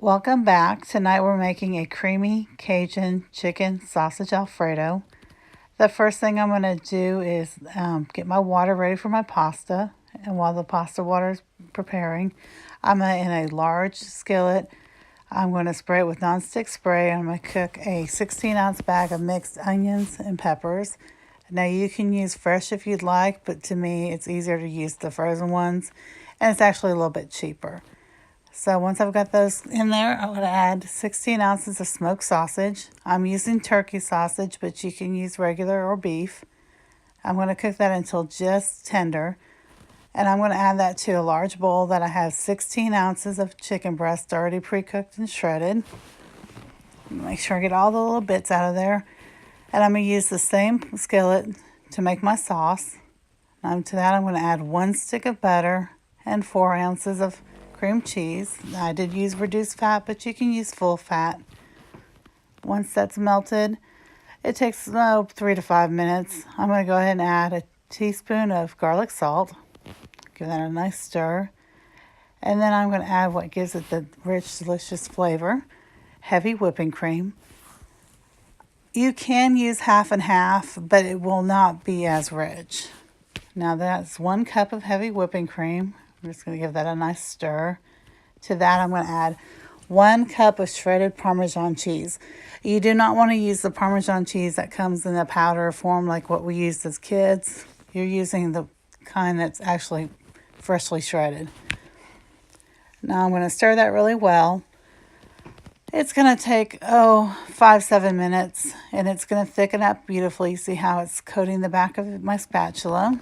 Welcome back. Tonight we're making a creamy Cajun chicken sausage Alfredo. The first thing I'm going to do is get my water ready for my pasta. And while the pasta water is preparing, in a large skillet. I'm going to spray it with nonstick spray. I'm going to cook a 16-ounce bag of mixed onions and peppers. Now you can use fresh if you'd like, but to me it's easier to use the frozen ones, and it's actually a little bit cheaper. So once I've got those in there, I'm going to add 16 ounces of smoked sausage. I'm using turkey sausage, but you can use regular or beef. I'm going to cook that until just tender. And I'm going to add that to a large bowl that I have 16 ounces of chicken breast already pre-cooked and shredded. Make sure I get all the little bits out of there. And I'm going to use the same skillet to make my sauce. To that I'm going to add 1 stick of butter and 4 ounces of cream cheese. I did use reduced fat, but you can use full fat. Once that's melted, it takes 3 to 5 minutes. I'm going to go ahead and add a teaspoon of garlic salt. Give that a nice stir. And then I'm going to add what gives it the rich, delicious flavor, heavy whipping cream. You can use half and half, but it will not be as rich. Now that's 1 cup of heavy whipping cream. I'm just going to give that a nice stir. To that, I'm going to add 1 cup of shredded Parmesan cheese. You do not want to use the Parmesan cheese that comes in the powder form like what we used as kids. You're using the kind that's actually freshly shredded. Now I'm going to stir that really well. It's going to take, 5-7 minutes, and it's going to thicken up beautifully. See how it's coating the back of my spatula?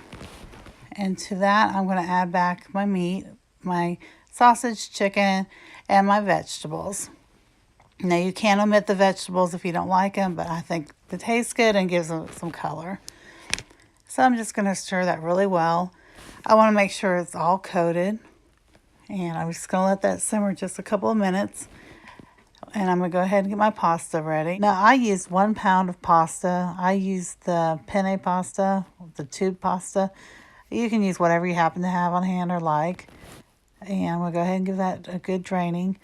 And to that, I'm going to add back my meat, my sausage, chicken, and my vegetables. Now, you can omit the vegetables if you don't like them, but I think it tastes good and gives them some color. So I'm just going to stir that really well. I want to make sure it's all coated. And I'm just going to let that simmer just a couple of minutes. And I'm going to go ahead and get my pasta ready. Now, I used 1 pound of pasta. I used the penne pasta, the tube pasta. You can use whatever you happen to have on hand or like. And I'm going to go ahead and give that a good draining.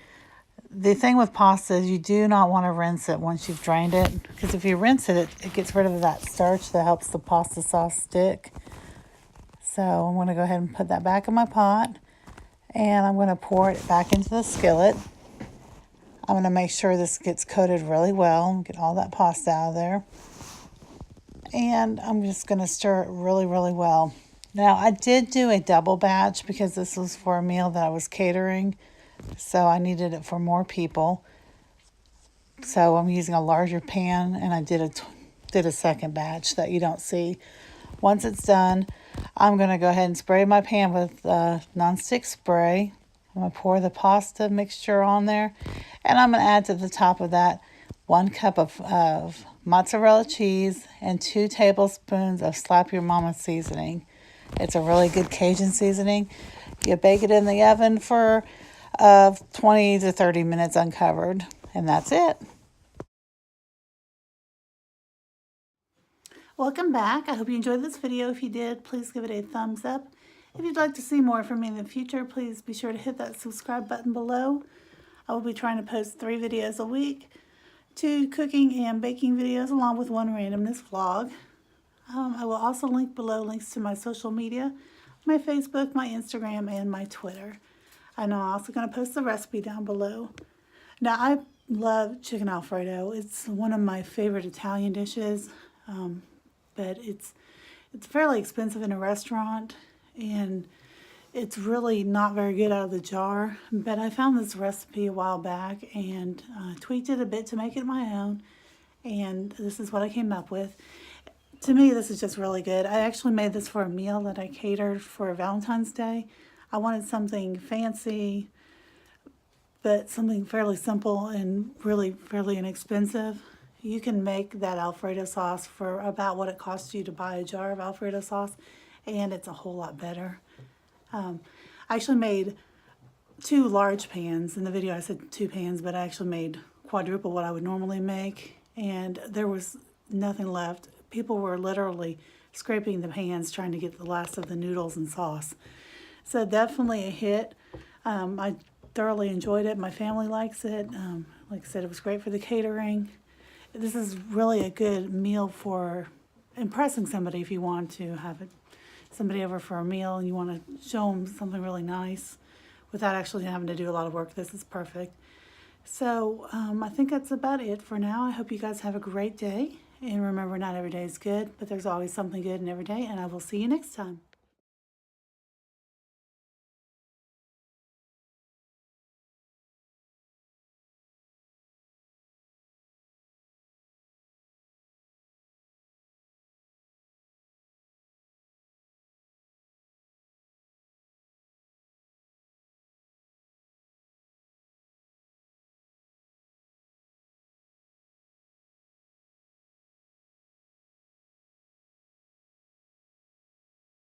The thing with pasta is you do not want to rinse it once you've drained it. Because if you rinse it, it gets rid of that starch that helps the pasta sauce stick. So I'm going to go ahead and put that back in my pot. And I'm going to pour it back into the skillet. I'm going to make sure this gets coated really well. Get all that pasta out of there. And I'm just going to stir it really, really well. Now, I did do a double batch because this was for a meal that I was catering. So I needed it for more people. So I'm using a larger pan, and I did a second batch that you don't see. Once it's done, I'm going to go ahead and spray my pan with nonstick spray. I'm going to pour the pasta mixture on there. And I'm going to add to the top of that 1 cup of mozzarella cheese and 2 tablespoons of Slap Yo Mama seasoning. It's a really good Cajun seasoning. You bake it in the oven for 20 to 30 minutes uncovered. And that's it. Welcome back. I hope you enjoyed this video. If you did, please give it a thumbs up. If you'd like to see more from me in the future, please be sure to hit that subscribe button below. I will be trying to post 3 videos a week, 2 cooking and baking videos, along with 1 randomness vlog. I will also link below links to my social media, my Facebook, my Instagram, and my Twitter. I'm also going to post the recipe down below. Now, I love chicken Alfredo. It's one of my favorite Italian dishes, but it's fairly expensive in a restaurant, and it's really not very good out of the jar. But I found this recipe a while back and tweaked it a bit to make it my own, and this is what I came up with. To me, this is just really good. I actually made this for a meal that I catered for Valentine's Day. I wanted something fancy, but something fairly simple and really fairly inexpensive. You can make that Alfredo sauce for about what it costs you to buy a jar of Alfredo sauce, and it's a whole lot better. I actually made 2 large pans. In the video I said 2 pans, but I actually made quadruple what I would normally make, and there was nothing left. People were literally scraping the pans trying to get the last of the noodles and sauce. So definitely a hit. I thoroughly enjoyed it. My family likes it. Like I said, it was great for the catering. This is really a good meal for impressing somebody if you want to have somebody over for a meal and you want to show them something really nice without actually having to do a lot of work. This is perfect. So I think that's about it for now. I hope you guys have a great day. And remember, not every day is good, but there's always something good in every day. And I will see you next time.